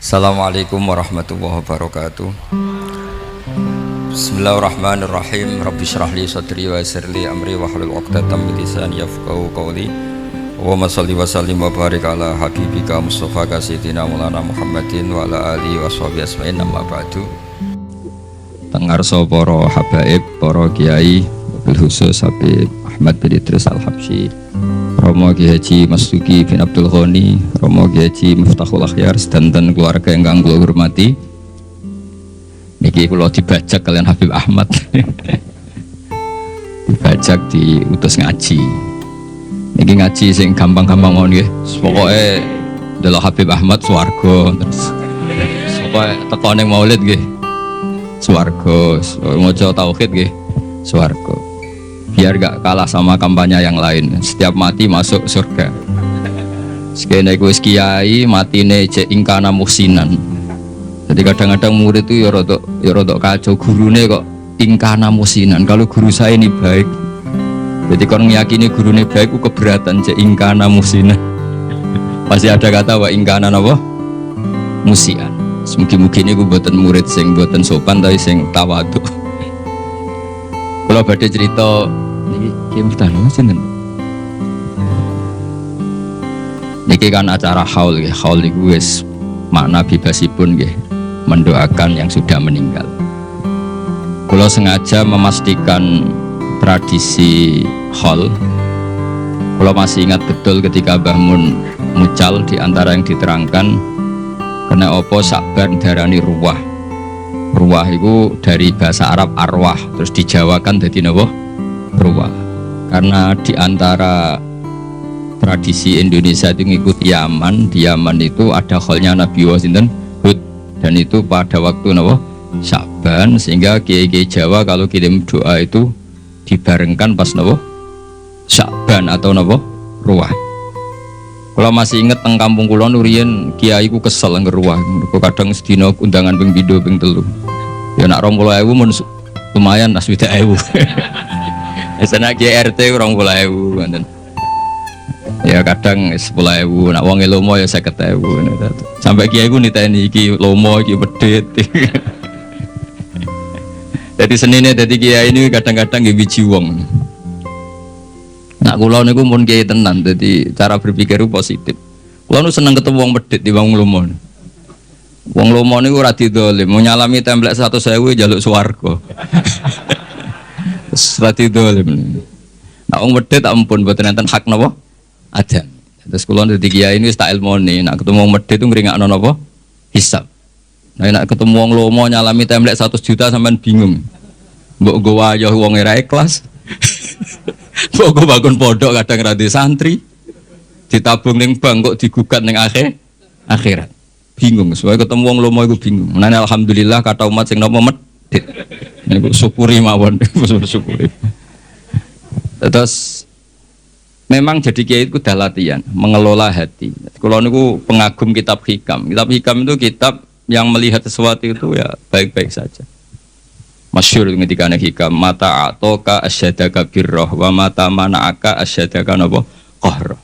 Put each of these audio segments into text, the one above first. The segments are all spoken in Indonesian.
Assalamualaikum warahmatullahi wabarakatuh. Bismillahirrahmanirrahim. Rabbi shrah li sadri wa yassir li amri wahlul 'uqdatam min lisani yafqahu qawli. Allahumma shalli wa sallim wa barik ala habibika Mustafa sayyidina Maulana Muhammadin wa ala alihi wa sahbihi ajmain, amma ba'du. Tengarsa para habaib, para kiai, bil khusus Habib Ahmad bin Idris Al-Habsyi, Romo Ki Haji Mastuki bin Abdul Ghani, Romo Ki Haji Miftahul Akhyar, sedanten keluarga ingkang kula hormati. Niki kula dibajak kalian Habib Ahmad. Dibajak diutus ngaji. Niki ngaji sing gampang-gampang mawon nggih. Pokoke delok Habib Ahmad swarga, terus pokoke teko ning maulid nggih swarga, maca tauhid nggih swarga. Biar gak kalah sama kampanye yang lain, setiap mati masuk surga. Sekene wis kiai matine cek ingkana musinan. Jadi kadang-kadang murid itu ya rodok kacau, gurune kok ingkana musinan. Kalau guru saya ini baik, jadi kalau meyakini gurune baik, aku keberatan cek ingkana musinan. Masih ada kata wa ingkana apa? Musian. Mungkin ini aku buatan murid sing buatan sopan tapi sing tawadhu. Kalau badhe cerita niki kiam tanu sinten. Niki kan acara haul nggih. Haul niku wis makna bebasipun nggih, mendoakan yang sudah meninggal. Kula sengaja memastikan tradisi haul. Kula masih ingat betul ketika Mbah Mun mucal di antara yang diterangkan kena opo sakban darani ruwah. Ruwah itu dari bahasa Arab arwah, terus dijawakan jadi napa? Ruwah. Karena di antara tradisi Indonesia itu ngikut Yaman, di Yaman itu ada kholnya Nabi Wasinten Hud, dan itu pada waktu napa? Sya'ban, sehingga kiai-kiai Jawa kalau kirim doa itu dibarengkan pas napa? Sya'ban atau napa? Ruwah. Kalau masih inget teng kampung kula nuriyen kiai ku kesel ngeruwah, mergo kadang sedina undangan ping 2 ping 3. Ya nak 20.000 mun lumayan, nas 20.000. Esana kiai RT 20.000 ngoten. Ya kadang 10.000, nak wong lomo ya 50.000. Sampai kiai ku niteni iki lomo iki medhit. Jadi senine dadi kiai ini kadang-kadang nggih biji wong. Nak kula niku mun kiai tenan, dadi cara berpikir positif. Kula nu seneng ketemu wong medhit di wong lomo. Wong lomo niku ora didolim, mau nyalami templek 100.000 njaluk swarga. Terus ora didolim. Nak wong medhit ampun mboten enten hak napa? Ada. Terus kula dadi kiai ini wis tak ilmoni, nak ketemu wong medhit itu ngringakno napa? Hisab. Nah nak ketemu wong lomo nyalami templek 100 juta sampean bingung. Mbok nggo wayah wong ora ikhlas. Mbok bangun pondok kadang ra santri. Ditabung ning bank kok digugat ning akhirat. Bingung, soalnya ketemu wong lomo iku bingung. Menane alhamdulillah kata umat sing napa medhit. Niku syukuri mawon, syukuri. Terus memang jadi kiai itu udah latihan mengelola hati. Kalau niku pengagum kitab hikam. Kitab hikam itu kitab yang melihat sesuatu itu ya baik-baik saja. Masyhur ketika hikam, mata atoka asyadaka birroh wa mata mana'aka asyadaka napa qahr.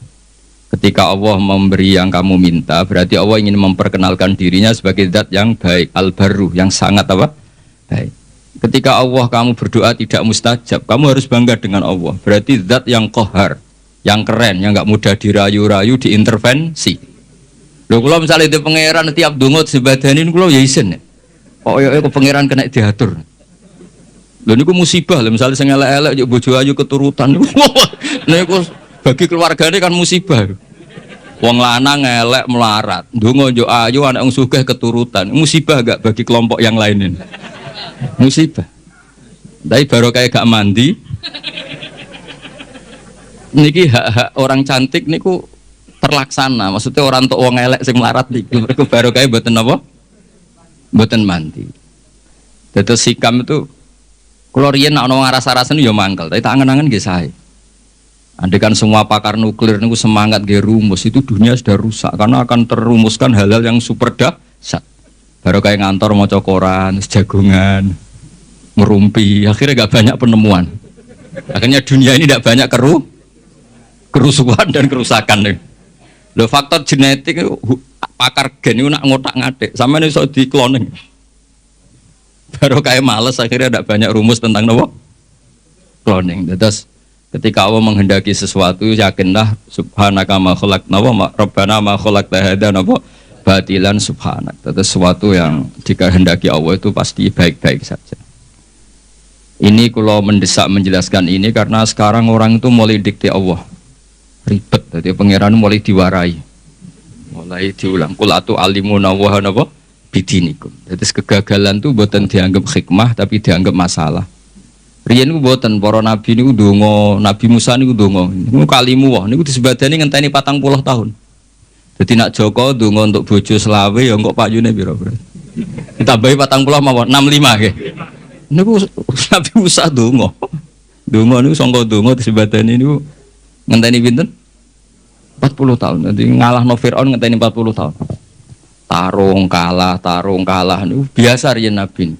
Ketika Allah memberi yang kamu minta, berarti Allah ingin memperkenalkan dirinya sebagai zat yang baik, al-barru, yang sangat apa? Baik. Ketika Allah kamu berdoa tidak mustajab, kamu harus bangga dengan Allah. Berarti zat yang qahar, yang keren, yang enggak mudah dirayu-rayu, diintervensi. Lho kula misalnya itu pangeran tiap donga sebadanin kula ya isin. Kok ya pangeran kena diatur. Lho niku musibah lho, misalnya sing elek-elek yo bojo ayu keturutan. Niku bagi keluargane kan musibah. Wong lanang elek melarat, ndonga yo ayu anak wong sugih keturutan. Musibah gak bagi kelompok yang lain ini? Musibah. Tapi baru kayak gak mandi. Niki hak-hak orang cantik niku terlaksana. Maksudnya orang tok wong elek sing melarat niku mergo baru kayak mboten apa? Mboten mandi. Dados sikam itu kalau riyen nek ana ngarasa-rasen yo mangkel, tapi tak angen-angen nggih sae. Andaikan semua pakar nuklir niku semangat nggih rumus, itu dunia sudah rusak karena akan terumuskan hal-hal yang super dahsyat. Baru kayak ngantor maca koran, jagongan, merumpi, akhirnya gak banyak penemuan. Akhirnya dunia ini tidak banyak kerusuhan dan kerusakan. Lho faktor genetik itu pakar gen itu nak ngotak-ngatik, sampeyan iso di cloning. Baru kayak males akhirnya ada banyak rumus tentang nopo cloning. Terus ketika Allah menghendaki sesuatu yakinlah subhanaka ma khalaqna wa rabbana ma khalaqta hadza napa batilan subhanak. Terus sesuatu yang dikehendaki Allah itu pasti baik-baik saja. Ini kalau mendesak menjelaskan ini karena sekarang orang itu mulai dikte Allah ribet, jadi pangeran mulai diwarai, mulai diulang kulatu alimuna wa napa bidinikum. Jadi kegagalan itu bukan dianggap hikmah tapi dianggap masalah. Riyen niku buatan para nabi niku ndonga, Nabi Musa niku ndonga, niku kalimu wah niku disebadani ngenteni 40 tahun. Jadi nak Joko ndonga untuk bojo selawe ya kok payune pira bro. Ditambahi 40 mawon 65 nggih. Niku Nabi Musa ndonga. Ndonga niku sangka ndonga disebadani niku ngenteni pinten? 40 tahun. Jadi ngalahno Firaun ngenteni 40 tahun. Tarung kalah niku biasa riyen nabi.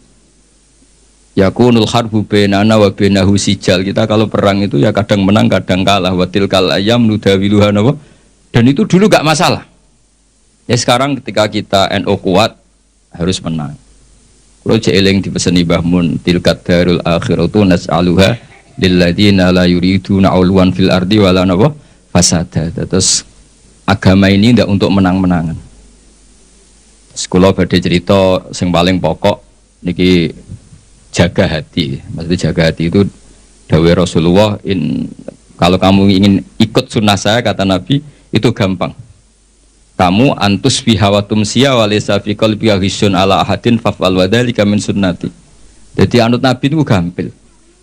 Yakunul harbu bainana wa bainahu sijal. Kita kalau perang itu ya kadang menang kadang kalah. Wa tilkal ayyam nudawiluha napa. Dan itu dulu gak masalah. Ya sekarang ketika kita NU kuat harus menang. Kalau jeeling dipeseni Mbah Mun tilkat darul akhiratu nas'aluha lilladzina la yuriduna 'uluwan fil ardi wala napa fasada. Terus agama ini ndak untuk menang-menangan. Sekolah badhe cerita sing paling pokok niki jaga hati. Maksudnya jaga hati itu dawuh Rasulullah kalau kamu ingin ikut sunnah saya kata Nabi itu gampang. Kamu antus fi hawatum siya wa laysa fi qalbi ghisyun ala ahadin fa'al wa dzalika min sunnati. Jadi anut Nabi itu gampil.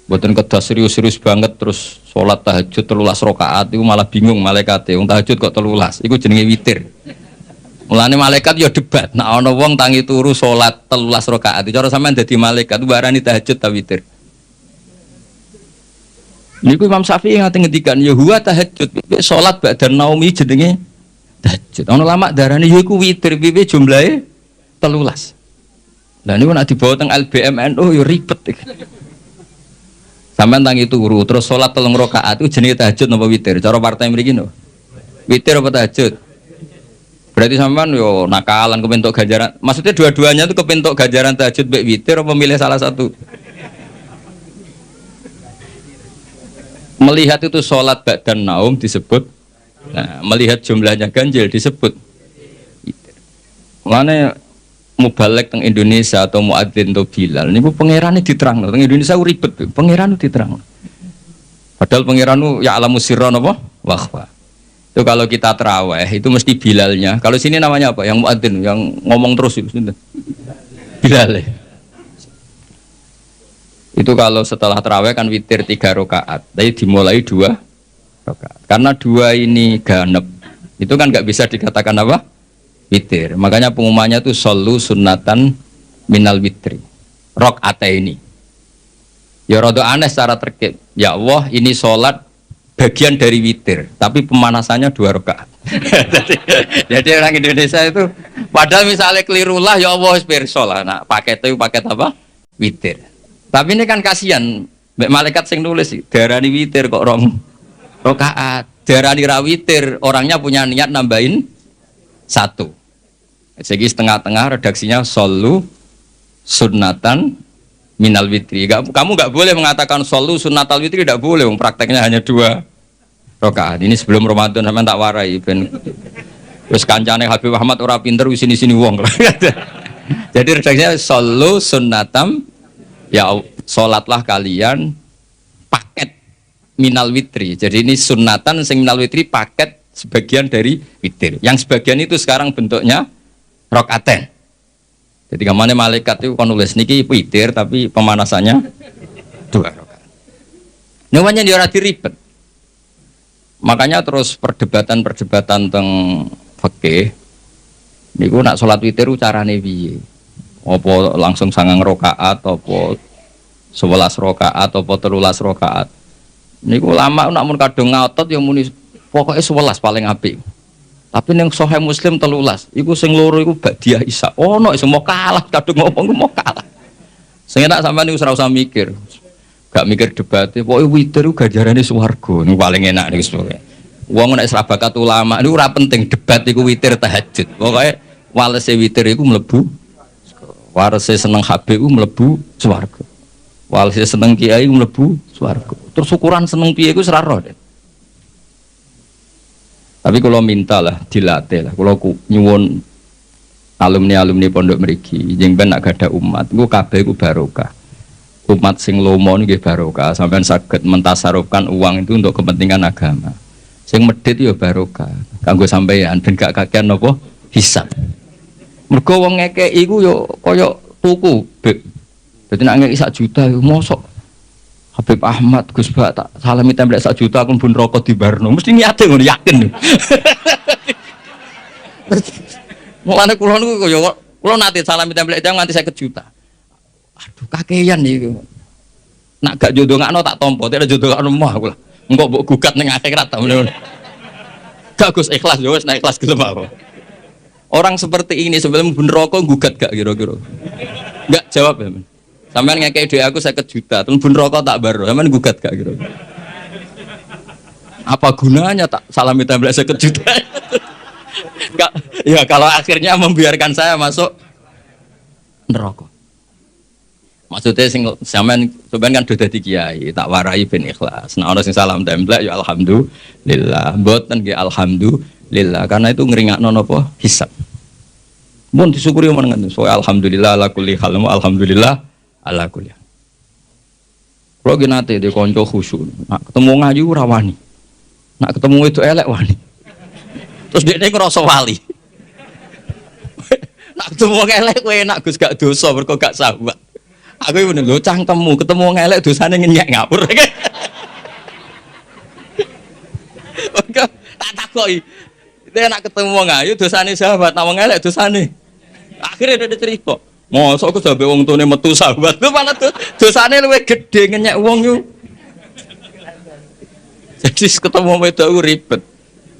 Mboten kedah serius-serius banget terus salat tahajud 13 rakaat itu malah bingung malaikate. Wong tahajud kok 13. Iku jenenge witir. Mulane malaikat ya debat. Nek ana wong tangi turu salat 13 rakaat, cara sampean dadi malaikat barani tahajud ta witir. Niku Imam Syafi'i ngate ngendikan ya huwa tahajud. Salat ba'da naumi jenenge tahajud. Ana ulama darani ya iku witir piye jumlahe 13. Lah niku nek dibawa teng LBMNU ya ribet iki. Sampeyan tangi turu terus salat 3 rakaat itu jenenge tahajud napa witir? Cara partai mriki no. Witir apa tahajud? Berarti sampean yo nakalan kepentok ganjaran. Maksudnya dua-duanya itu kepentok ganjaran tahajud mbek witir apa milih salah satu? Melihat itu sholat ba'dan naum disebut. Nah, melihat jumlahnya ganjil disebut. Mulane mubalek teng Indonesia atau muadzin atau Bilal niku pangerane diterangno. Teng Indonesia ribet, pangeran diterangno. Padahal pangeran ya alamu sirra napa? Wa itu kalau kita terawih itu mesti Bilalnya. Kalau sini namanya apa? Yang muadzin, yang ngomong terus itu Bilal. Itu kalau setelah terawih kan witir 3 rakaat. Tapi dimulai 2 rakaat. Karena 2 ini ganep. Itu kan nggak bisa dikatakan apa? Witir. Makanya pengumumannya itu shollu sunnatan minal witri. Rakaataini. Ya rada aneh secara terkait. Ya Allah, ini sholat bagian dari witir, tapi pemanasannya 2 rakaat. Jadi orang Indonesia itu, padahal misalnya kelirulah, ya Allah pirsa lah. Nah, paket apa? Witir. Tapi ini kan kasihan, malaikat sing nulis, darani witir kok 2 rakaat. Darani ra witir, orangnya punya niat nambahin 1. Jadi setengah-tengah redaksinya shollu sunnatan minal witri. Kamu nggak boleh mengatakan shollu sunnatal witri, tidak boleh. Prakteknya hanya 2 rakaat. Ini sebelum Ramadan sampean tak warai ben wis kancane Habib Ahmad ora pinter wis sini-sini wong. Jadi redaksinya shollu sunnatam ya salatlah kalian paket minal witri. Jadi ini sunnatan sing minal witri paket sebagian dari witir. Yang sebagian itu sekarang bentuknya rakaaten. Jadi kemana malaikat itu nulis niki witir tapi pemanasannya 2 rakaat. Namanya dia ora diribet. Makanya terus perdebatan teng fikih niku nak salat witir carane piye? Apa langsung 9 rakaat apa 11 rakaat apa 13 rakaat? Niku lama nak mun kadung ngotot ya muni pokoke 11 paling apik. Tapi yang Sahih Muslim 13, iku sing loro iku Ba'diyah Isya. Ono sing mau kalah, kadung ngomong mau kalah. Sing enak sampean niku ora usah mikir. Gak mikir debat, pokoke witir ku ganjarane swarga. Niku paling enak niku sore. Wong nek ora bakat ulama niku ora penting debat iku witir tahajud. Pokoke walese witir iku mlebu warese seneng Habib iku mlebu swarga. Walese seneng kiai iku mlebu swarga. Terus ukuran seneng piye iku ora roh. Tapi kalau minta lah dilatih lah. Kalau nyuwun alumni pondok mriki, jeng ben nak gadah umat, iku kabeh iku barokah. Umat sing lomo nggih barokah, sampean saged mentasarufkan uang itu untuk kepentingan agama. Sing medhit ya barokah. Kanggo sampeyan ben gak kakean napa hisab. Mergo wong ngekeki iku ya kaya tuku, Beb. Dadi nek ngekeki 1 juta iku mosok Habib Ahmad Gus Bak tak salami template 1 juta aku pun rokok di Barno. Mesti niate ngono yakin. Mulane kula niku ya kula nate salami template jam nganti 50 juta. Aduh kakean iki. Nak gak jodohno tak tampa, tak jodohno mah aku lah. Engko mbok gugat ning akhirat ta ngono. Gak Gus ikhlas yo wis nek ikhlas gelem apa. Orang seperti ini sebelum pun rokok gugat gak kira-kira. Enggak jawab ya. Sampeyan ngekei dhuwit aku 50 juta, terus bun rokok tak baro, sampeyan gugat gak kira. Apa gunanya tak salami template 50 juta? Enggak, ya kalau akhirnya membiarkan saya masuk neraka. Maksudnya sing sampeyan kan sudah dadi kiai, tak warai ben ikhlas. Nah ana sing salam template ya alhamdulillah, mboten nggih alhamdulillah karena itu ngringakno napa hisab. Mun disyukuri menengan, so alhamdulillah ala kulli hal, alhamdulillah ala kulli. Kalau gini nanti dia konco khusyuk, nak ketemu ngayu rawani, nak ketemu itu elek wani. Terus dia ini ngerasa wali. Nak ketemu elek, gue enak Gus gak dosa, berkau gak sahabat. Aku ini lo cangkemmu, ketemu elek dosanya ngenyek ngapur. Tak takoi. Dia nak ketemu ngayu dosanya sahabat, nak elek dosanya. Akhirnya dia cerita. Mosok aku sampe wong tune metu sahabat lu malah tuh dosane luwih gedhe ngenyek wong yo. Jadi ketemu wedok ku ribet.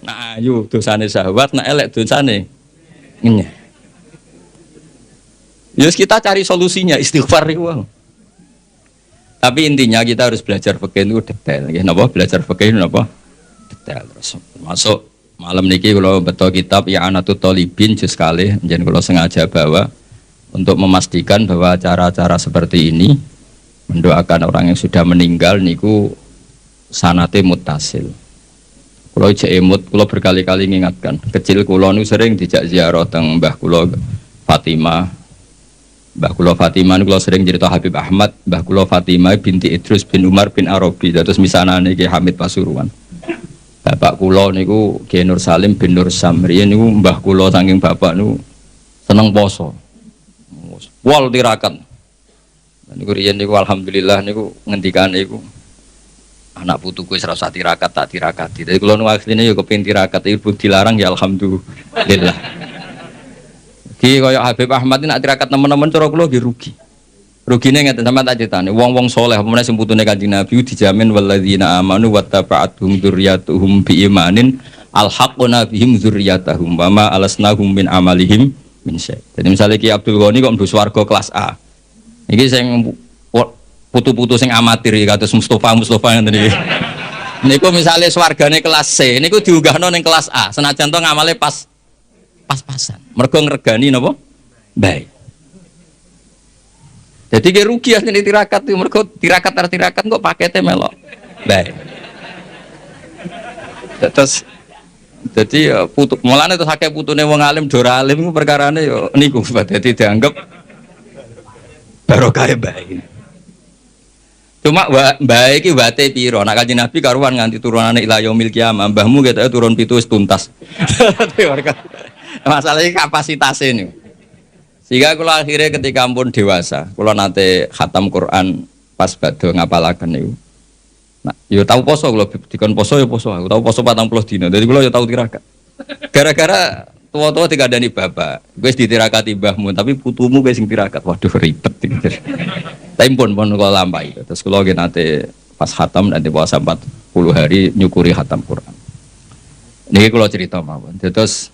Nah, ayo dosane sahabat, nak elek dosane ngenyek. Ya kita cari solusinya istighfar iku. Tapi intinya kita harus belajar fikih itu detail nggih. Napa belajar fikih napa? Detail terus. Masuk malam niki kula beto kitab I'anatut Thalibin juz kalih njen kula sengaja bawa untuk memastikan bahwa cara-cara seperti ini mendoakan orang yang sudah meninggal niku sanate muttasil. Kula jek emut, kula berkali-kali mengingatkan. Kecil kula niku sering dijak ziarah teng Mbah kula Fatimah. Mbah kula Fatimah niku kula sering cerita Habib Ahmad, Mbah kula Fatimah binti Idrus bin Umar bin Arabi, terus misanane Ki Hamid Pasuruan. Bapak kula niku Ki Nur Salim bin Nur Samri niku mbah kula saking bapak niku seneng poso. Wal tirakat. Niku riyen niku alhamdulillah niku ngendikan niku anak putuku wis ora usah tirakat tak tirakati. Dadi kula nu asline yo kepengin tirakat ibu dilarang ya alhamdulillah. Ki kaya Habib Ahmad nak tirakat teman-teman cara kula nggih rugi. Rugine ngeten sampean tak critani, wong-wong saleh apa meneh sing putune Kanjeng Nabi dijamin walladzina amanu wattaba'atuhum dzurriyyatuhum biimanin alhaqna bihim dzurriyyatahum wa ma alasnahum min amalihim min syai'. Jadi misalnya Ki Abdul Ghani kok mlebu swarga kelas A. Iki sing putu-putu sing amatir kados Mustofa ngene iki. Niku misale swargane kelas C, niku diunggahno ning kelas A, senajan to ngamale pas-pasan. Mergo ngregani napa? Baik. Jadi ge rugi asline tirakat itu mergo tirakat kok pakete melok. Baik. Terus jadi putu mulane terus akeh putune wong alim dora alim iku perkarane yo niku dadi dianggap barokah baik. Cuma mbah iki wate piro? Nek Kanjeng Nabi karuan nganti turunane ila yaumil qiyamah, mbahmu ketoke turun 7 wis tuntas. Masalahnya kapasitasnya nih. Sehingga kalau akhirnya ketika pun dewasa, kalau nanti khatam Quran pas badhe ngapalaken niku. Nah, yo tahu poso kalau dikon poso yo poso. Aku tahu poso 40 dina. Jadi kalau yo tahu tirakat. Gara-gara tua-tua dikandani bapak, wis ditirakati mbahmu, tapi putumu wis sing tirakat. Waduh ribet iki. Tapi pun kalau lampai. Terus kalau nanti pas khatam nanti puasa 40 hari nyukuri khatam Quran. Niki kalau cerita mawon. Terus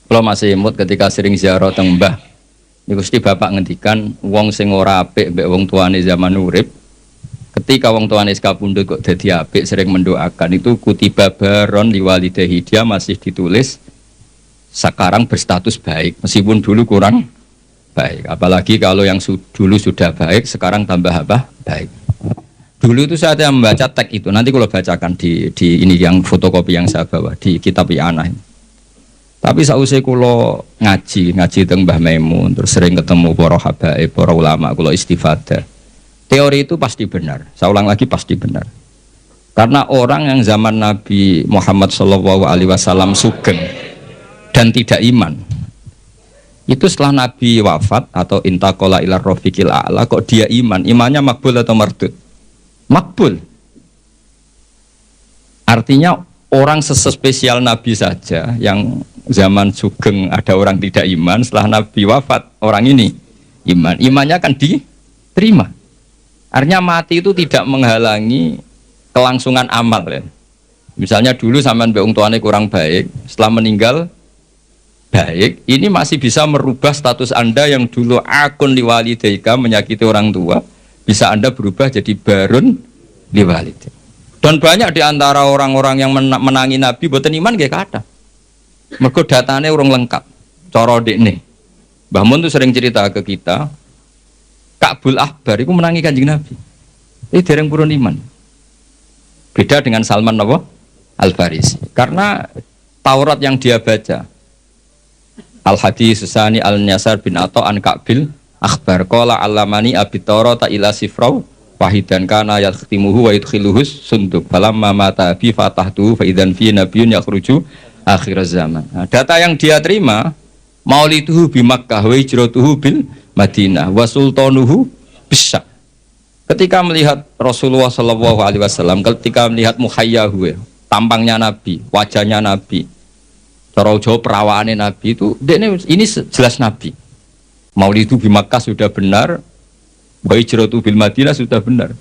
kalau masih imut ketika sering ziarah teng mbah, niku mesti bapak ngendikan wong sing ora apik mbek wong tuane zaman urip, ketika wong tuane kapundhut kok dadi apik sering mendoakan itu kutiba baron liwalidahi, dia masih ditulis sekarang berstatus baik meskipun dulu kurang baik. Apalagi kalau yang dulu sudah baik sekarang tambah apa? Baik. Dulu itu saya membaca teks itu, nanti kalau bacakan di ini yang fotokopi yang saya bawa di kitab I'anah. Tapi sausé kula ngaji teng Mbah Maimun, terus sering ketemu para habaib, para ulama, kula istifadah. Teori itu pasti benar. Saya ulang lagi pasti benar. Karena orang yang zaman Nabi Muhammad SAW sugeng dan tidak iman, itu setelah Nabi wafat atau intaqala ila rafiqil a'la kok dia iman, imannya makbul atau mardud? Makbul. Artinya orang sespesial Nabi saja yang zaman sugeng ada orang tidak iman, setelah Nabi wafat orang ini iman, imannya akan diterima. Artinya mati itu tidak menghalangi kelangsungan amal ya. Misalnya dulu sampean mbek wong tuane kurang baik, setelah meninggal baik, ini masih bisa merubah status Anda yang dulu akun liwalidaika menyakiti orang tua, bisa Anda berubah jadi barun liwalidaika. Dan banyak di antara orang-orang yang menangi Nabi boten iman nggih kathah. Mergo datane urung lengkap. Cara dekne. Mbah Mun tuh sering cerita ke kita, Ka'bul Ahbar itu menangi Kanjeng Nabi. Ini dereng purun iman. Beda dengan Salman Al-Farisi. Karena Taurat yang dia baca, Al-Hadis Susani Al-Nyasar bin Atha an Ka'bil Akhbar qala alamani abi Taurata ila sifrau wahidan kana yakhtimuhu wa yudkhiluhus sunduk falamma mata bi fatahtu fa idzan fi nabiyyun yakhruju akhir zaman. Nah, data yang dia terima maulituhu bi Makkah wa hijratuhu bil Madinah wa sultanuhu bisa. Ketika melihat Rasulullah SAW, ketika melihat muhayyahu, tampangnya Nabi, wajahnya Nabi, cara Jawa perawaannya Nabi itu, ini jelas Nabi. Maulidu bi Makkah sudah benar, wa hijratuhu bil Madinah sudah benar.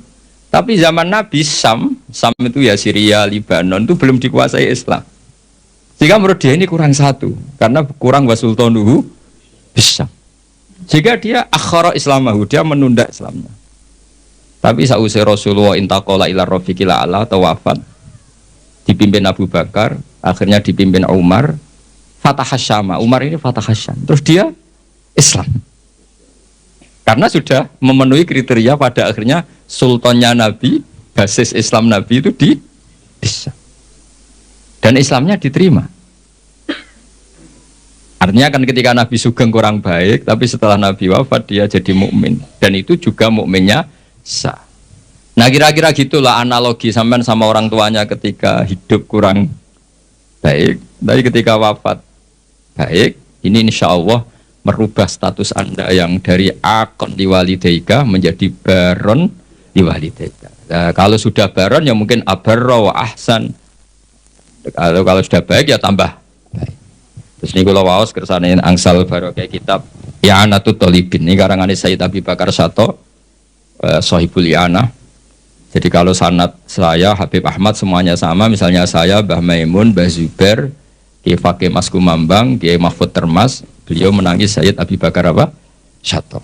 Tapi zaman Nabi Sam itu ya Syria, Libanon itu belum dikuasai Islam. Jika menurut dia ini kurang satu, karena kurang wa sultanuhu bisa. Jika dia akhara islamahu, dia menunda Islamnya. Tapi sausai Rasulullah intaqala ila rafiqil a'la atau wafat, dipimpin Abu Bakar, akhirnya dipimpin Umar, Fatah Syam. Umar ini Fatah Syam. Terus dia Islam. Karena sudah memenuhi kriteria pada akhirnya sultannya Nabi, basis Islam Nabi itu bisa. Dan Islamnya diterima. Artinya kan ketika Nabi sugeng kurang baik, tapi setelah Nabi wafat dia jadi mukmin, dan itu juga mukminnya sah. Nah kira-kira gitulah analogi sampean sama orang tuanya ketika hidup kurang baik, tapi ketika wafat baik, ini insya Allah merubah status Anda yang dari akon liwalidaika menjadi baron liwalidaika. Nah, kalau sudah baron ya mungkin abarra wa ahsan. Kalau sudah baik ya tambah baik. Terus ini kalau waos kersane angsal baru kayak kitab I'anatut Thalibin ini karangan Sayyid Abi Bakar Sato, Sohibul I'anah. Jadi kalau sanad saya Habib Ahmad semuanya sama, misalnya saya Mbah Maimun, Mbah Zubair, Kiai Fakih Mas Kumambang, Kiai Mahfud Termas, beliau menangis Sayyid Abi Bakar Sato.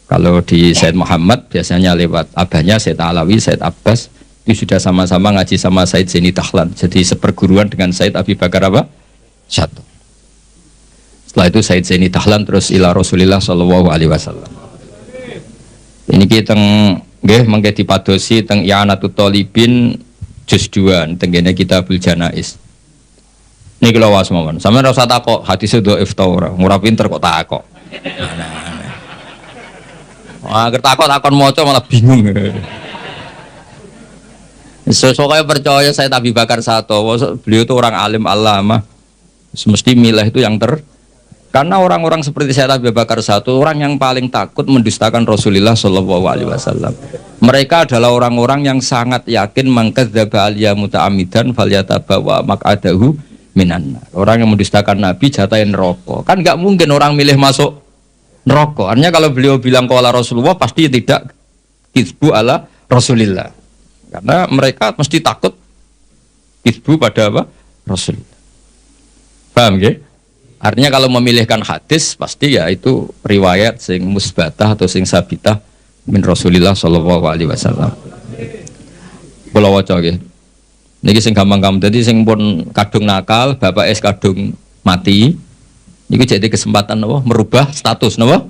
Kalau di Sayyid Muhammad biasanya lewat abahnya Sayyid Alawi, Sayyid Abbas, itu sudah sama-sama ngaji sama Sayyid Zaini Dahlan. Jadi seperguruan dengan Sayyid Abi Bakar Sato. Setelah itu Sayyid Zaini Dahlan terus ila Rasulillah sallallahu alaihi wasallam. Ini kita nggih mengke dipadosi teng I'anatut Thalibin juz 2 tengene Kitabul Janaiz. Niki lho was mawon. Sampeyan ora usah takok hadise dhaif ta ora. Ora pinter kok takok. Wah, takon maca malah bingung. Soalnya percaya saya Abi Bakar Sato, beliau itu orang alim alama, semesti milah itu yang karena orang-orang seperti saya Abi Bakar Sato, orang yang paling takut mendustakan Rasulullah Shallallahu Alaihi Wasallam. Mereka adalah orang-orang yang sangat yakin mangkadzdzaba aliyya muta'ammidan falyatabawa maq'adahu minan nar. Orang yang mendustakan Nabi jatahin neraka. Kan nggak mungkin orang milih masuk neraka. Artinya kalau beliau bilang qala Rasulullah pasti tidak kizbu ala Rasulillah. Karena mereka mesti takut kizbu pada apa? Rasulullah. Paham ya? Artinya kalau memilihkan hadis pasti ya itu riwayat sing musbatah atau sing sabitah min Rasulillah sallallahu alaihi wasallam. Kula waca nggih. Niki sing gampang-gampang. Dadi sing pun kadung nakal, bapak es kadung mati. Niku jadi kesempatan napa merubah status napa?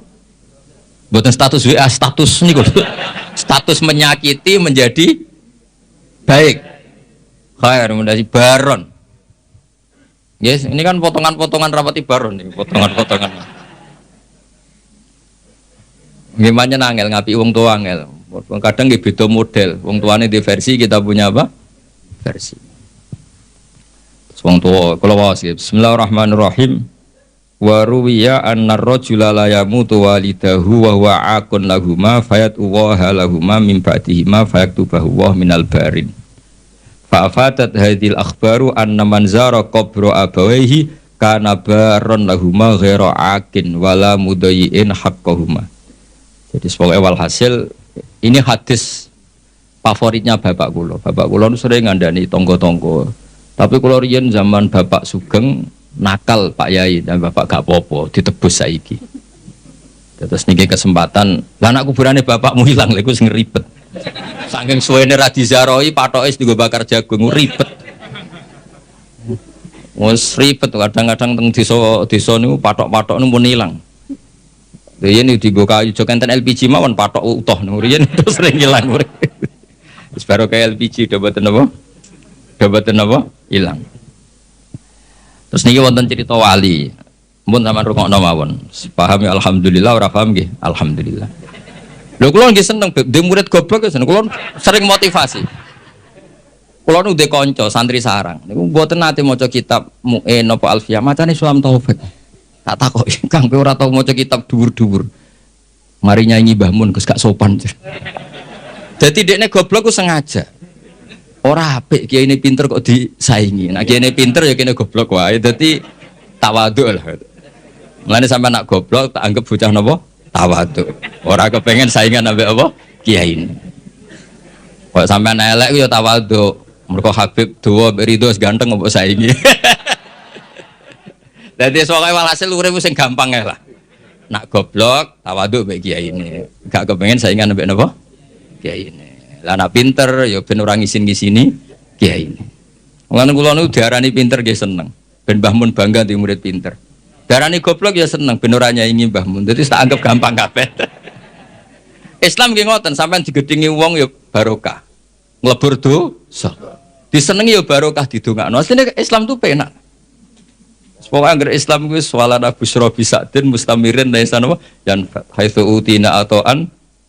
Mboten status WA, status niku. Status menyakiti menjadi baik. Khair menjadi baron. Yes, ini kan potongan-potongan rapati baron nih, potongan-potongan. Gimana nangel ngapi wong tua angel. Kadang nggih beda model. Wong tuane di versi, kita punya apa? Versi. Wong tua kula waos nggih. Bismillahirrahmanirrahim. Wa ruwiya anna ar-rajula la yamutu walidahu wa huwa aqun lahuma fayatullaha lahuma min ba'dihima fayaktubahu wa minal barin. Fa'afadat hadhil akhbaru anna man zara qabra abawaihi kana baron lahuma ghaira aqin wala mudayyin haqqahuma. Jadi sebagai walhasil ini hadis favoritnya bapak kula. Bapak kula sering ngandani tonggo-tonggo. Tapi kula riyen zaman bapak sugeng nakal Pak Yai dan bapak gak popo ditebus saiki. Terus niki kesempatan, lah anak kuburane bapakmu hilang lha iku sing ribet. Saking suwene ra dizaroi patoke digo bakar jagung ribet. Wes ribet kadang-kadang teng desa niku patok-patok niku pun ilang. Riyen digo kayu jok enten LPG mawon patok utuh niku riyen terus sering ilang. Wis baru kayak LPG do boten apa? Do boten apa? Ilang. Terus niki wonten cerita wali. Mun sampean rungokno mawon. Paham ya alhamdulillah, ora paham nggih alhamdulillah. Lho kula nggih seneng dhe murid goblok seneng kula sering motivasi. Kula nu dhe kanca santri sarang. Niku mboten nate maca kitab Mu'in napa Alfiyah, macane Sulam Taufik. Tak takoki, Kang kowe ora tau maca kitab dhuwur-dhuwur. Mari nyanyi Mbah Mun Gus gak sopan. Dadi dekne goblok ku sengaja. Ora apik kiai ini pinter kok disaingi. Nah kiai ini pinter ya kene goblok wae. Dadi tawadhu lah. Mulane sampe nak goblok tak anggap bocah napa? Tawadhu. Ora kepengen saingan ambek apa? Kiai ini. Kok sampean elek ku ya tawadhu. Mergo Habib dawa mbek Ridho ganteng kok saingi. Dadi soalé walhasil urip sing gampang ae lah. Nak goblok tawadhu mbek kiai ini. Gak kepengen saingan ambek napa? Kiai ini. Lah anak pinter ya ben ora ngisin-ngisini kiai ini. Mulane kula niku diarani pinter nggih seneng. Ben Mbah Mun bangga di murid pinter. Diarani goblok ya seneng ben ora nyaingi Mbah Mun. Dadi tak anggap gampang kabeh. Islam nggih ngoten, sampean digedhingi wong ya barokah. Nglebur dosa. Disenengi ya barokah didongakno. Asline Islam tuh penak. Pokoke anggere Islam kuwi swalana busra bisadin mustamirin laisan apa yan haitsu utina atoan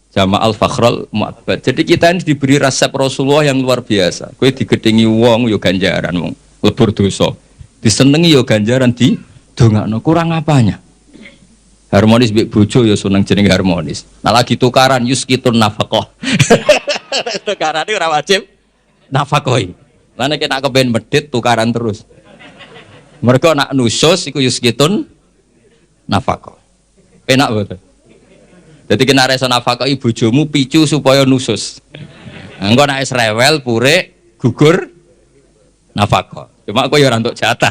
Jama'al Fakhral Mu'abbad. Jadi kita ini diberi resep Rasulullah yang luar biasa. Kowe digedhingi wong yo ganjaran wong lebur dosa. Disenengi yo ganjaran di dongakno. Kurang apanya? Harmonis mbek bojo yo seneng jenenge harmonis. Nah lagi tukaran yuskitun nafaqah. Tukaran iki ora wajib nafaqoi. Lah nek nak kepen medhit tukaran terus. Mergo nak nusus iku yuskitun nafaqah. Penak betul. Jadi kena rasa nafkah bojomu picu supaya nusus. Engko nek wis rewel pure gugur nafkah. Cuma aku ya ora entuk jatah.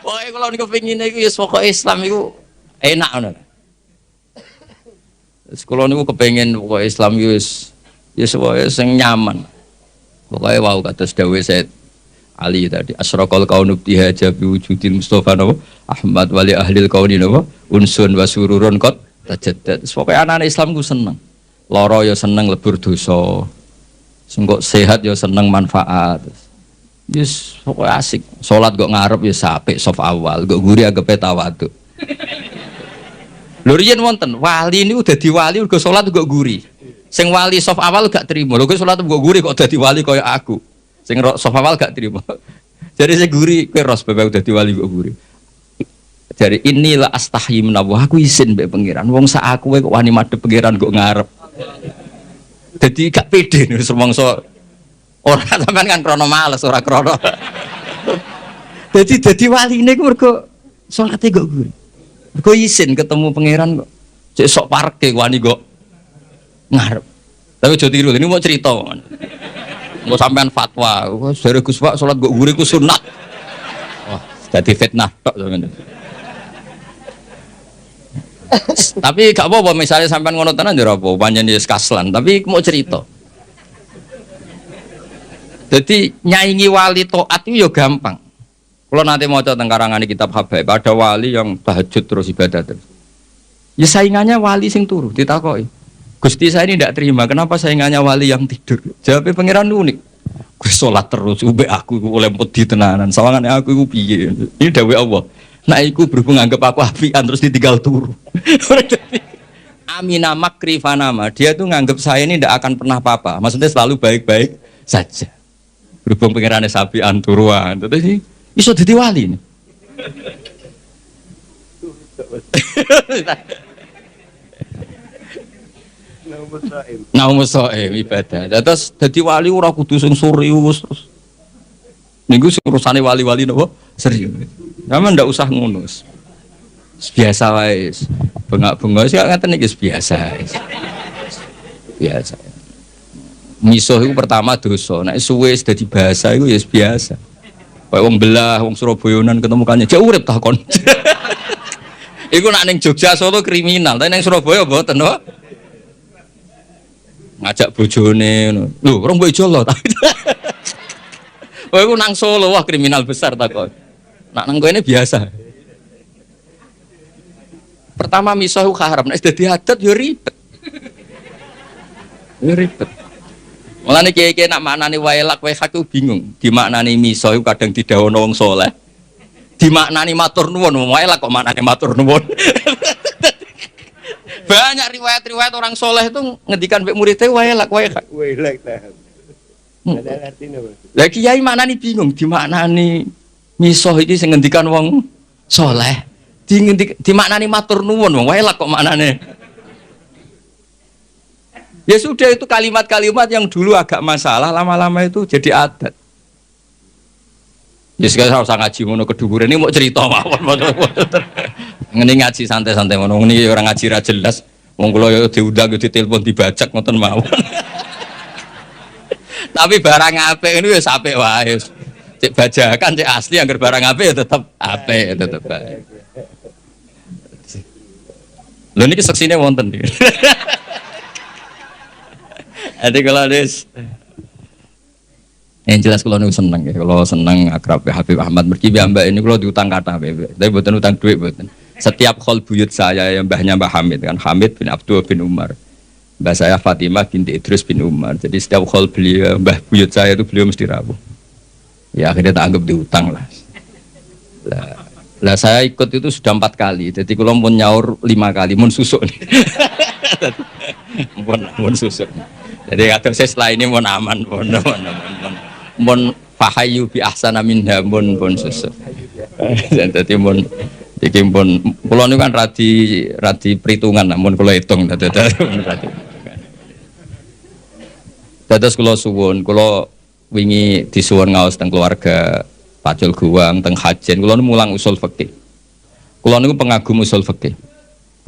Pokoke kalau niku pengine iku ya pokoke Islam iku enak ngono. Wis kula niku kepengin pokoke Islam iku wis pokoke sing nyaman. Pokoke wau kados dawuh Said Ali tadi asraqal kaunub dihaja bi wujudil Mustafa napa Ahmad wali ahlil kauni napa unsun wa sururun qad tajaddad. Pokoke anak Islam ku seneng. Lara ya seneng lebur dosa. Sengko sehat ya seneng manfaat. Yes pokoke asik. Salat kok ngarep ya apik saf awal, kok guri agape tawadhu. Lho riyen wonten wali niku dadi wali mergo salat kok guri. Sing wali saf awal gak trimo. Lho kok salat kok guri kok dadi wali kaya aku. Sing sof awal gak terima. Jadi saya guri kowe ros bae udah diwali kok guri. Jadi inilah astahyi menawah aku izin mbek pangeran. Wong sak aku kok wani madhep pangeran kok ngarep. Dadi gak pede nek rumangsa ora sampean kan krono males ora krono. Dadi waline ku mergo salate kok guri. Mergo izin ketemu pangeran kok cek sok parke wani kok ngarep. Tapi aja tiru ini mau cerita. Mau sampean fatwa, dari Gus Pak sholat gak guri ku sunat. Wah, jadi fitnah tok sampean. Tapi gak apa-apa misalnya sampean ngono tenan ya apa panjen ya kaslan, tapi mau cerita. Jadi nyaingi wali taat itu ya gampang. Kalau nanti mau tentang karangan kitab Habaib, ada wali yang tahajud terus ibadah terus. Ya saingannya wali sing turu ditakoki. Gusti saya ini tidak terima, kenapa saingannya wali yang tidur? Jawabnya pangeran unik. Gue sholat terus, ube aku oleh putih tenanan, sawangannya aku iku piye. Ini dawuh Allah. Nah, iku berhubung anggap aku apian terus ditinggal turu. Amina makri fanama, dia tuh nganggap saya ini tidak akan pernah apa-apa. Maksudnya selalu baik-baik saja. Berhubung pengirannya sapian turuan, terus iso dadi wali nih. Naumus soem ibadah. Terus dadi wali ora kudu sing serius terus. Niku urusane wali-wali napa? Serius. Sampeyan ndak usah ngono. Biasa wae. Bengak-bengok sik ngaten iki biasa. Biasa. Misuh itu pertama dosa. Nek suwe dadi bahasa iku ya biasa. Kayak wong belah, wong Surabayanan ketemu kanjeng, jek urip ta kon. Iku nak ning Jogja Solo kriminal, tapi ning Surabaya mboten to. Ngajak bojone ngono. Lho, rong bojo lho ta. Kowe ku nang Solo wah kriminal besar ta kok. Nak nang kene biasa. Pertama misuh ku haram, nek dadi adat yo ribet. Yo ribet. Mulane kiye-kiye nak maknani waelak wae aku bingung. Dimaknani misuh iku kadang didhawuhna wong saleh. Dimaknani matur nuwun, waelak kok maknane matur nuwun. Banyak riwayat-riwayat orang soleh itu ngendikan mbek muridnya waelak waelak. Waelak ta. Ada artinya apa? Lah kiai maknani bingung, dimaknani misuh iki sing ngendikan wong soleh. Dimaknani matur nuwun, waelak kok maknane. Ya sudah, itu kalimat-kalimat yang dulu agak masalah, lama-lama itu jadi adat. Ya sekarang usah ngaji ngono keduburan ini mau cerita mawon. Ngene ngaji santai-santai ngono ini orang ngaji ra jelas. Wong kula yo diundang yo ditelepon dibajak ngoten mawon. Tapi barang apik ini wis apik wae. Cek bajakan cek asli anggar barang apik ya tetep apik, tetep baik. Lho niki seksine wonten iki. Jadi kalau yang jelas kalau nu seneng ya, kalau seneng akrab Habib Ahmad Merki Mbak ini kalau diutang kata tapi bukan utang duit bukan. Setiap khol buyut saya yang mbahnya Mbah Hamid kan, Hamid bin Abdul bin Umar, mbah saya Fatimah binti Idris bin Umar. Jadi setiap khol beliau mbah buyut saya itu beliau mesti rawuh. Ya akhirnya tak anggap diutang lah. Lah saya ikut itu sudah 4 kali. Jadi kalau mau nyaur 5 kali, mau susuk nih. Mau susuk. Jadi kata saya setelah ini mau aman, mau fahayu bi ahsana minha mun susuk. Jadi mau iki pun kula niku kan radi perhitungan namun kula hitung dados kula suwun kula wingi disuwun ngaos teng keluarga Pacul Guwang teng Hajen kula mulang usul fikih. Kula niku pengagum usul fikih.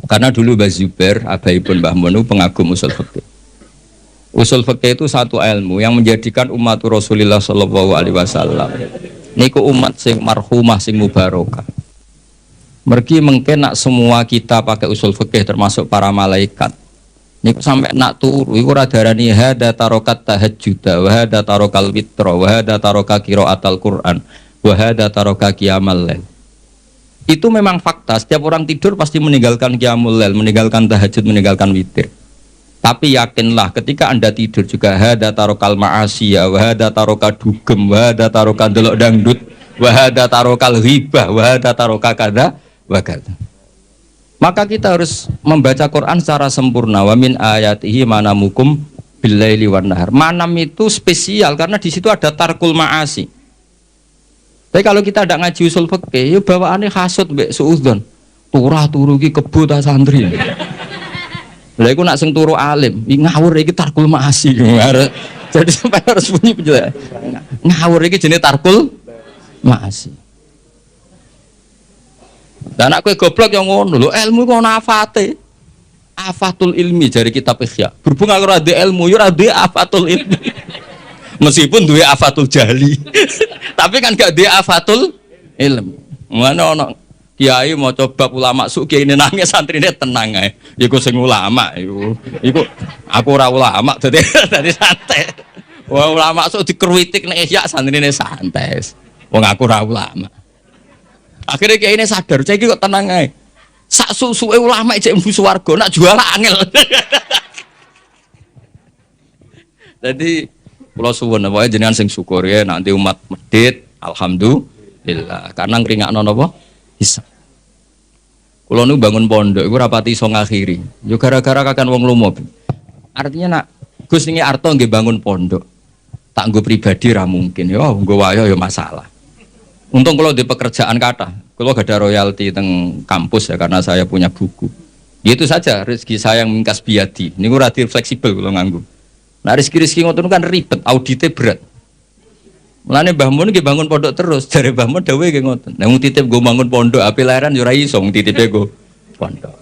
Karena dulu Mbah Zubair abaipun Mbah Mun pengagum usul fikih. Usul fikih itu satu ilmu yang menjadikan umat Rasulullah sallallahu alaihi wasallam niku umat sing marhumah sing mubarakah. Mergi mungkin nak semua kita pakai usul fikih termasuk para malaikat. Niku sampai nak turu iku ora darani hada tarokat tahajjud wa hada tarokal witra wa hada taroka qiraatal Quran wa hada taroka qiyamal lail. Itu memang fakta, setiap orang tidur pasti meninggalkan qiyamul lail, meninggalkan tahajud, meninggalkan witir. Tapi yakinlah ketika Anda tidur juga hada tarokal ma'asiyah wa hada taroka dugem wa hada taroka delok dangdut wa hada tarokal ghibah wa hada taroka kada wa kada. Maka kita harus membaca Quran secara sempurna. Wa min ayatihi manamukum billaili wan nahar. Manam itu spesial karena di situ ada tarkul ma'asi. Tapi kalau kita tidak ngaji usul fikih, ya bawaannya hasud mbek suudzon. Turah turu iki kebo ta santri. Lha iku nak sing turu alim, ngawur iki tarkul ma'asi. Jadi sampai harus bunyi penjelasan. Ngawur iki jenenge tarkul ma'asi. Dan aku goblok yang ngono lho, ilmu kok ana afate. Afatul ilmi dari kitab Ihya. Berhubung aku ora ada ilmu, yo ora duwe afatul ilmi. Meskipun duwe afatul jahli. Tapi kan gak duwe afatul ilmi. Mana ono Kiai mau coba ulama sugih ini nangis santrine tenang ae. Iku sing ulama iku. Iku aku ora ulama dadi santai. Wah ulama sok dikruitik nek ya santrine santai. Wong aku ora ulama. Akhirnya kiai ini sadar, saiki kok tenang ae. Sak susuke ulama cek mlebu swarga nak jual angel. Jadi kula suwun apa jenengan sing syukur ya nanti umat medhit alhamdulillah karena ngringakno napa hisab. Kula nu bangun pondok iku rapati iso ngakhiri. Yo gara-gara kakan wong lomo. Artinya nak Gus niki arto nggih bangun pondok. Tak nggo pribadi ra mungkin. Yo nggo wayo yo masalah. Untung kalau di pekerjaan kata, kalau gak ada royalti teng kampus ya karena saya punya buku. Itu saja rezeki saya yang mingkas biadi. Ini gue relatif fleksibel kalau nganggu. Nah rezeki ngoten kan ribet, auditnya berat. Mulane Mbah Mun nggih bangun pondok terus, dari Mbah Mun dawuhe nggih ngoten. Nek wong titip go bangun pondok, ape lahiran yo ora iso wong titipe go pondok.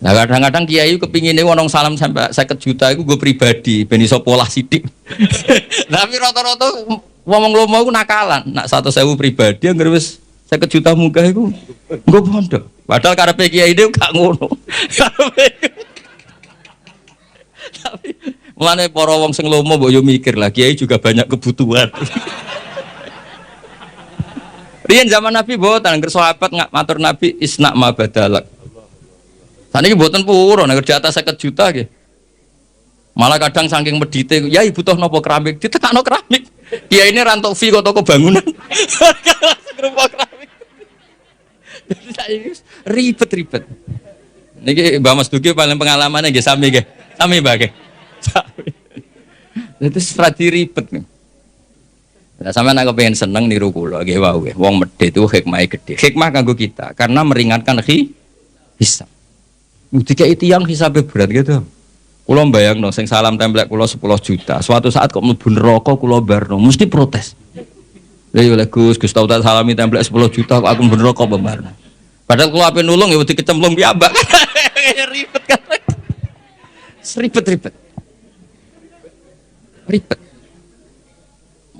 Nah kadang-kadang kiai kepingine wong salam sampai 50 juta iku go pribadi, ben iso polah sithik. Tapi rata-rata wong lomo iku nakalan, nak 100.000 pribadi anggere wis 50 juta munggah iku nggo pondok. Padahal karepe kiai dhewe gak ngono. Tapi mulane para wong sing lomo mbok yo mikir lah, kiai juga banyak kebutuhan. Riyen zaman Nabi mboten ngger sahabat matur Nabi isna ma badalak. Saniki mboten purun nek di atas 50 juta nggih. Malah kadang saking medite, "Yai butuh napa keramik?" Ditekakno keramik. Kiai ini rantok fee kok toko bangunan. Keramik. Ribet-ribet. Niki Mbah Mas Duki paling pengalamannya nggih sami nggih. Sami Mbah nggih. Itu strategi ribet nih. Nah, sampeyan aku pengen seneng niru kula nggih wae. Wong medhit itu hikmah gede. Hikmah kanggo kita karena meringankan hisab. Dikai tiyang hisabe berat gitu. Kula mbayangno sing salam templek kula 10 juta. Suatu saat kok mlebu neraka kula barno, mesti protes. Lha yo Gus tau tak salami templek 10 juta kok aku mlebu neraka barno. Padahal kula ape nulung ya wedi kecemplung piyambak. Ribet kan. Ribet.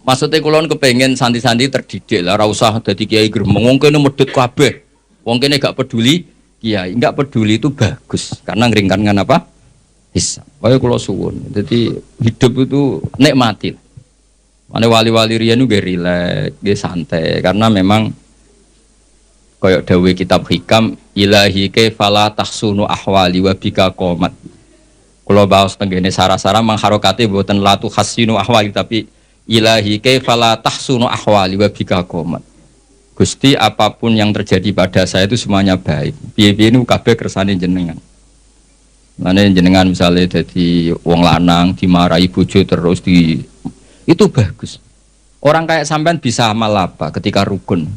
Maksudnya kula kepengen santi-santi terdidik lah, ora usah dadi kiai gremeng. Wong kene medhit kabeh. Wong kene gak peduli kiai, enggak peduli itu bagus karena ngringkankan apa? Hisab. Kaya kula suwun. Jadi hidup itu nikmati. Mane wali-wali riyen nggih rileks, nggih santai karena memang kaya dawuh kitab hikam ilahi kaifala tahsunu ahwali wa bika qomat. Kula baos tenggene sara-sara mangharokate mboten latu hasinu ahwali tapi ilahi kaifala tahsunu ahwali wa bika qomat. Gusti apapun yang terjadi pada saya itu semuanya baik. Piye-piye niku kabeh kersane jenengan. Mane jenengan misalnya jadi wong lanang dimarahi bojo terus itu bagus. Orang kayak sampean bisa amal apa ketika rukun,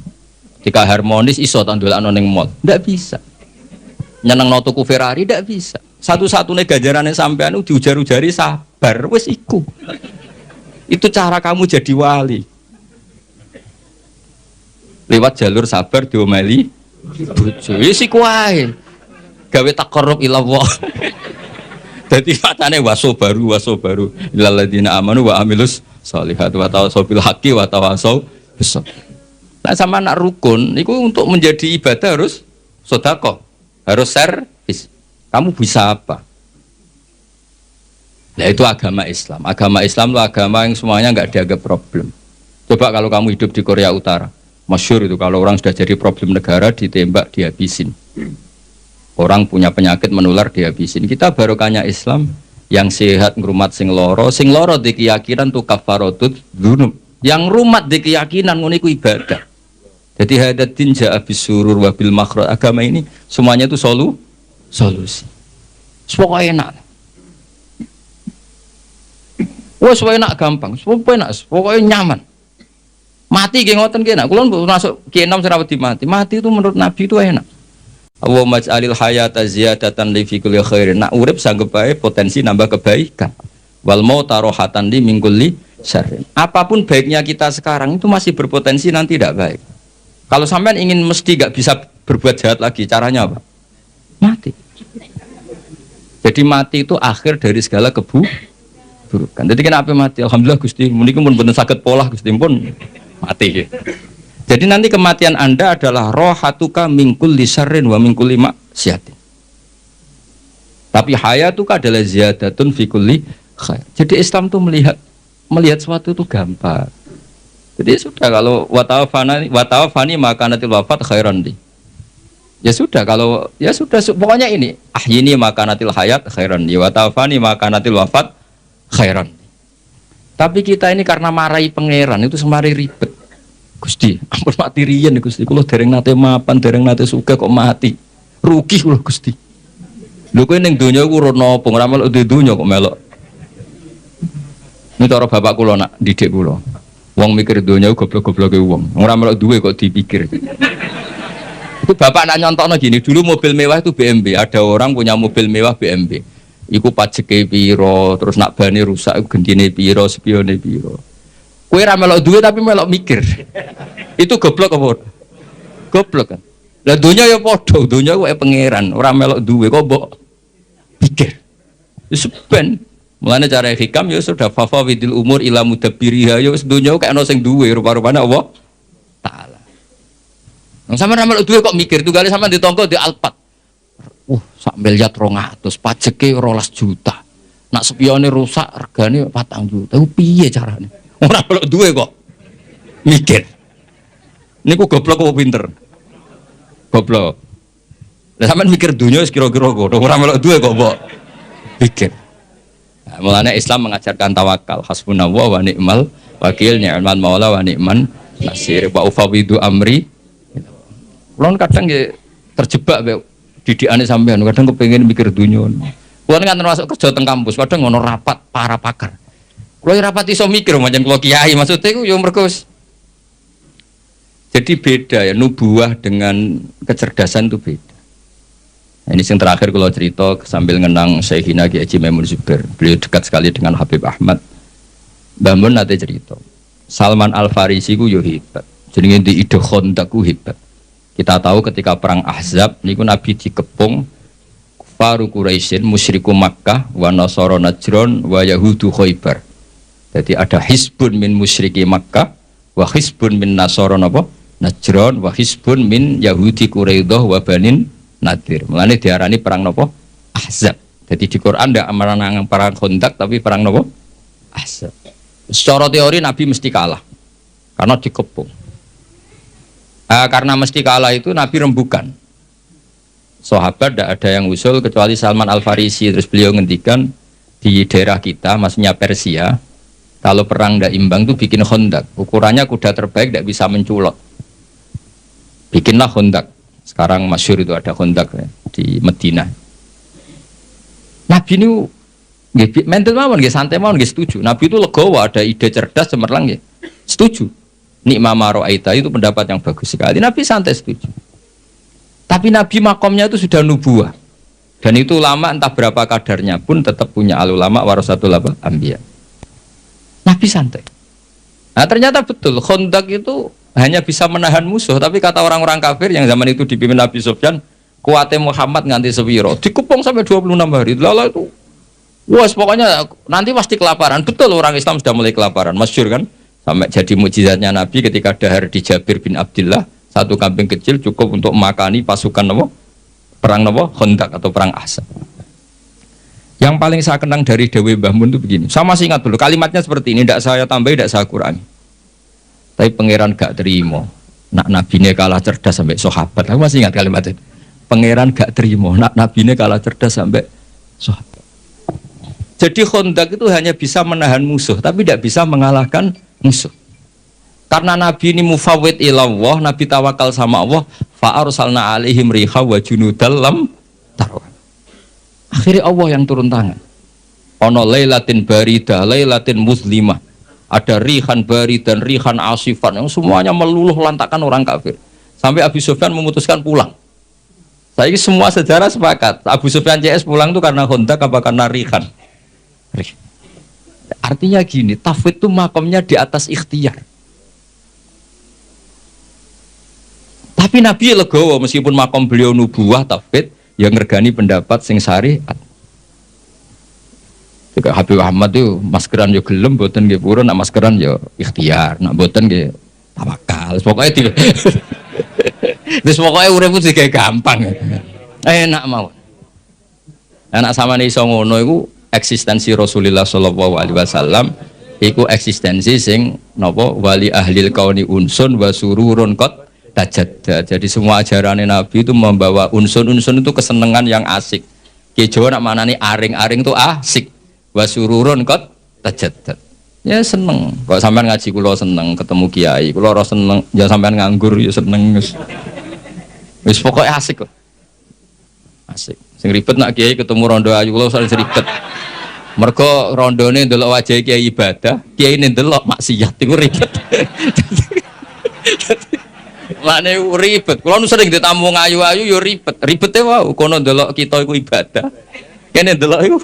ketika harmonis iso tandolakno ning mall, ndak bisa. Nyenengno tuku Ferrari ndak bisa. Satu-satunya ganjarane sampean diujar-ujari sabar, wis iku. Itu cara kamu jadi wali. Lewat jalur sabar diomeli bojo. Wis iku wae. Gawe taqarrub ila Allah. Dadi matane waso baru ilal ladina amanu wa amilus sholihat wa tawassaw bil haqqi wa tawassaw bis sabr. Nah sama nak rukun itu untuk menjadi ibadah harus sedekah, harus servis. Kamu bisa apa? Nah itu agama Islam. Agama Islam itu agama yang semuanya enggak dianggap problem. Coba kalau kamu hidup di Korea Utara, masyhur itu kalau orang sudah jadi problem negara ditembak dihabisin. Orang punya penyakit menular dihabisin. Kita barokahnya Islam yang sehat ngrumat sing loro di keyakinan tuh kafaratut dzunub. Yang rumat di keyakinan ngono iku ibadah. Jadi hadatin ja'a bisurur wa bil makhraj. Agama ini semuanya itu solusi. Pokoknya enak. Wes enak gampang, pokoknya nyaman. Mati nggih ngoten nggih nak. Kula masuk Ki Enom sing wedi mati. Mati itu menurut Nabi itu enak. Allahumma ij'alil hayata ziyadatan li fi kulli khairin. Nak urip sanggup bae potensi nambah kebaikan. Wal mauta rohatan li min kulli syarrin. Apapun baiknya kita sekarang itu masih berpotensi nanti tidak baik. Kalau sampean ingin mesti gak bisa berbuat jahat lagi, caranya apa? Mati. Jadi mati itu akhir dari segala keburukan. Jadi kenapa mati? Alhamdulillah Gusti, menika pun boten saged polah Gusti pun mati. Jadi nanti kematian Anda adalah rohatuka min kulli syarrin wa min kulli maksiatin. Tapi hayatuka adalah ziyadatun fi kulli khair. Jadi Islam tuh melihat sesuatu itu gampang. Jadi sudah kalau watawafani maka natil wafat khairan di. Ya sudah kalau ya sudah pokoknya ini ahyini maka natil hayat khairan di watawafani maka natil wafat khairan. Tapi kita ini karena marahi pangeran itu semari ribet. Gusti, ampun mati riyen Gusti. Kula dereng nate mapan, dereng nate sugih kok mati. Rugi kula Gusti. Lho kowe ning donya iku ora napa, ora melok di donya kok melok. Ini cara bapak kula nak didik kula. Wong mikir donya goblok-gobloke wong. Ora melok duwe kok dipikir. Itu bapak nak nyontokno gini, dulu mobil mewah itu BMW. Ada orang punya mobil mewah BMW. Iku pajeke piro, terus nak bane rusak iku gendine piro, spione piro. Kowe ora melok duwe tapi melok mikir. Itu goblok apa? Goblok kan. Lah donya ya padha, donya kok pangeran, ora melok duwe kok mbok pikir. Wis ben. Mulane cara hikam ya sudah fafawidil umur ila mudabbiriha ya wis donya kok ana sing duwe rupa-rupane Allah taala. Nang sampean melok duwe kok mikir tunggale sampean ditongko di Alphard. Sak miliar 200, pajeke 12 juta. Nak spione rusak regane 4 juta. Ku piye carane? Ora melok duwe kok mikir. Niku goblok apa pinter? Goblok. Lah sampean mikir dunia wis kira-kira kok ora melok duwe kok mbok pikir. Nah, mulane Islam mengajarkan tawakal, hasbunallah wa ni'mal wakil, ni'mal maula wa ni'man nasir, wa ufawidu amri. Kulon kadang nggih terjebak mek didikane sampean, kadang kepengin mikir dunia. Kulon kan termasuk kerja teng kampus, kadang ngono rapat para pakar. Kulo rapat iso mikir macam kulo kiai, maksudnya iku yo mergo jadi beda ya, nubuah dengan kecerdasan itu beda. Nah, ini yang terakhir kalau cerita sambil ngenang Syekhina Ki Haji Maimun Zubair. Beliau dekat sekali dengan Habib Ahmad. Mbah Mun nate cerita, Salman Al Farisi ku yo hebat. Jenenge di ide Khandaq ku hebat. Kita tahu ketika perang Ahzab niku Nabi dikepung kufaru Quraisyin, musyriku Makkah, wa nasara Najran, wa yahudu Khaybar. Jadi ada hisbun min musyriki Makkah, wa hisbun min nasara napa? Najran, wa hisbun min Yahudi Quraidah wa Banin Nadir. Mulane diarani perang napa? Ahzab. Jadi di Quran ndak meranang perang Khandaq tapi perang napa? Ahzab. Secara teori Nabi mesti kalah karena dikepung. Karena mesti kalah itu Nabi rembukan. Sahabat tidak ada yang usul kecuali Salman Al Farisi. Terus beliau ngendikan di daerah kita, maksudnya Persia, kalau perang tidak imbang itu bikin Khandaq. Ukurannya kuda terbaik tidak bisa menculot. Bikinlah Khandaq. Sekarang masyhur itu ada Khandaq ya, di Madinah. Nabi ini mental mawon nggih, santai mawon nggih, setuju. Nabi itu legowo, ada ide cerdas cemerlang nggih. Setuju. Nikma maro'aita itu pendapat yang bagus sekali. Nabi santai setuju. Tapi Nabi makomnya itu sudah nubuah. Dan itu ulama entah berapa kadarnya pun tetap punya ulama warasatul anbiya. Nabi santai. Nah ternyata betul Khandaq itu hanya bisa menahan musuh, tapi kata orang-orang kafir yang zaman itu dipimpin Nabi Sufyan, kuatnya Muhammad nganti sepiro, dikepung sampai 26 hari. Lalu itu, wah pokoknya nanti pasti kelaparan. Betul orang Islam sudah mulai kelaparan, masyhur kan? Sampai jadi mukjizatnya Nabi ketika dahar di Jabir bin Abdullah, satu kambing kecil cukup untuk makani pasukan perang Khandaq atau perang Ahzab. Yang paling saya kenang dari Dewi Mbah Mun itu begini. Saya masih ingat dulu kalimatnya seperti ini, tidak saya tambahi, tidak saya kurangi. Tapi pangeran gak terima. Nak nabine kalah cerdas sampai sahabat. Aku masih ingat kalimat itu. Pangeran gak terima. Nak nabine kalah cerdas sampai sahabat. Jadi Khandaq itu hanya bisa menahan musuh, tapi tidak bisa mengalahkan musuh. Karena Nabi ini mufawwid ilallah, Nabi tawakal sama Allah. Fa arsalna alaihim riha wa junudal lam tarwa. Akhirnya Allah yang turun tangan. Ono lailatin baridah, lailatin muslimah. Ada rihan bari dan rihan asifan yang semuanya meluluh lantakan orang kafir. Sampai Abu Sufyan memutuskan pulang. Saya semua sejarah sepakat. Abu Sufyan CS pulang itu karena Khandaq apa karena rihan? Artinya gini, tafwid itu makomnya di atas ikhtiar. Tapi Nabi legowo meskipun makom beliau nubuah tafwid yang ngergani pendapat sing syariat. Jika Habib Ahmad itu maskeran yo gelem, boten nggih purun, nak maskeran yo ikhtiar, nak boten nggih tawakal. terkenal. Pokoknya di terus pokoknya urip itu juga gampang. Enak mau. Anak sama nih iso ngono iku eksistensi Rasulullah sallallahu alaihi wasallam iku eksistensi sing napa wali ahlil kauni unsun wa sururun qad tajadda. Jadi semua ajaran Nabi itu membawa unsun-unsun itu kesenangan yang asik. Ki Jawa nak manani aring-aring itu asik. Wa sururun qad tajadda. Ya seneng. Kok sampean ngaji kula seneng, ketemu kiai kula ora seneng, ya sampean nganggur ya seneng wis pokoke asik kok. Asik. Sing ribet nak kiai ketemu rondo ayu kula sering ribet. Mergo rondone ndelok wajah kiai ibadah, kiai ndelok maksiat iku ribet. Lane ribet. Kula nu sering ditamu ayu-ayu yo ribet. Ribete wae kono ndelok kita iku ibadah. Kene ndelok iku.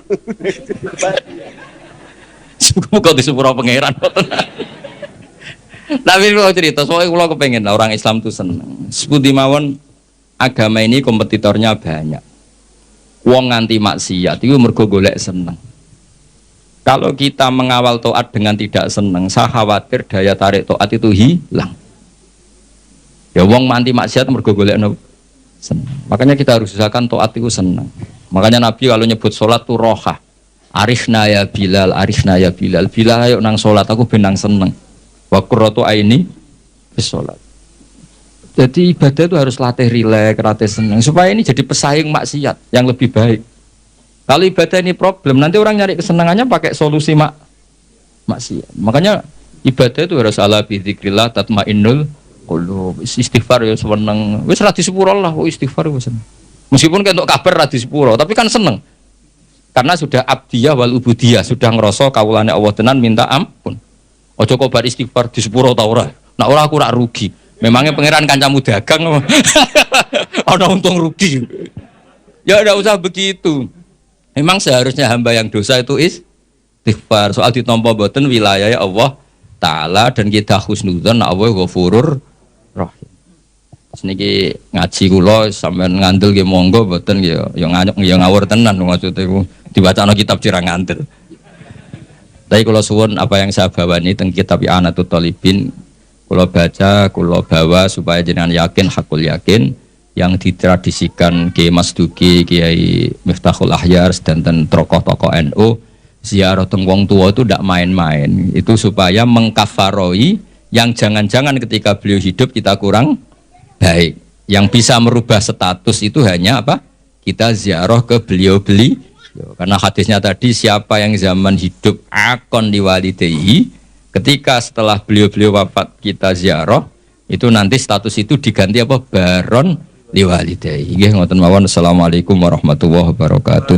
Kok disepuro pangeran. Tapi kalau cerita, soalnya kalau kepengen orang Islam itu seneng. Seperti mawon agama ini kompetitornya banyak. Wong nganti maksiat itu mergo golek seneng. Kalau kita mengawal taat dengan tidak seneng, saya khawatir daya tarik taat itu hilang. Ya wong nganti maksiat mergo golek seneng. Makanya kita harus usahakan taat itu seneng. Makanya Nabi kalau nyebut sholat itu rohah. Arifna ya Bilal, arifna ya Bilal. Bilal ayo nang sholat, aku benang seneng. Wa qurratu aini bis sholat. Jadi ibadah itu harus latih rileks, latih seneng supaya ini jadi pesaing maksiat yang lebih baik. Kalau ibadah ini problem, nanti orang nyari kesenangannya pakai solusi maksiat. Makanya ibadah itu harus ala bi dzikrillah tatmainnul qulub. Istighfar ya seneng. Wis ra disepuro lah kok istighfar wis seneng. Meskipun kan untuk kabar ra disepuro, tapi kan seneng. Karena sudah abdiyah wal ubudiyah, sudah ngerasa kawulane Allah tenan minta ampun. Ojo kok bar istighfar di sepuro ta ora. Nek ora aku rak rugi. Memangnya pangeran kancamu dagang. Ana untung rugi. Ya enggak usah begitu. Memang seharusnya hamba yang dosa itu istighfar. Soal ditampa mboten wilayah Allah taala dan kita husnudzon Allah Ghafurur Rahim. Niki ngaji kula sampean ngandel nggih monggo mboten nggih ya ngawur tenan maksude iku dibacano kitab cirang ngandel. Tapi kula suwun apa yang saya bawa ini teng kitab I'anatul Thalibin kula baca, kula bawa supaya jenengan yakin hakul yakin yang ditradisikan Kiai Mas Duki, Kiai Miftahul Ahyar dan tokoh-tokoh NU ziarah teng wong tua itu ndak main-main. Itu supaya mengkafaroi yang jangan-jangan ketika beliau hidup kita kurang baik, yang bisa merubah status itu hanya apa? Kita ziarah ke beliau-beliau. Karena hadisnya tadi siapa yang zaman hidup akon liwalidayhi, ketika setelah beliau-beliau wafat kita ziarah, itu nanti status itu diganti apa? Baron liwalidayhi. Nggih ngoten mawon. Assalamualaikum warahmatullahi wabarakatuh.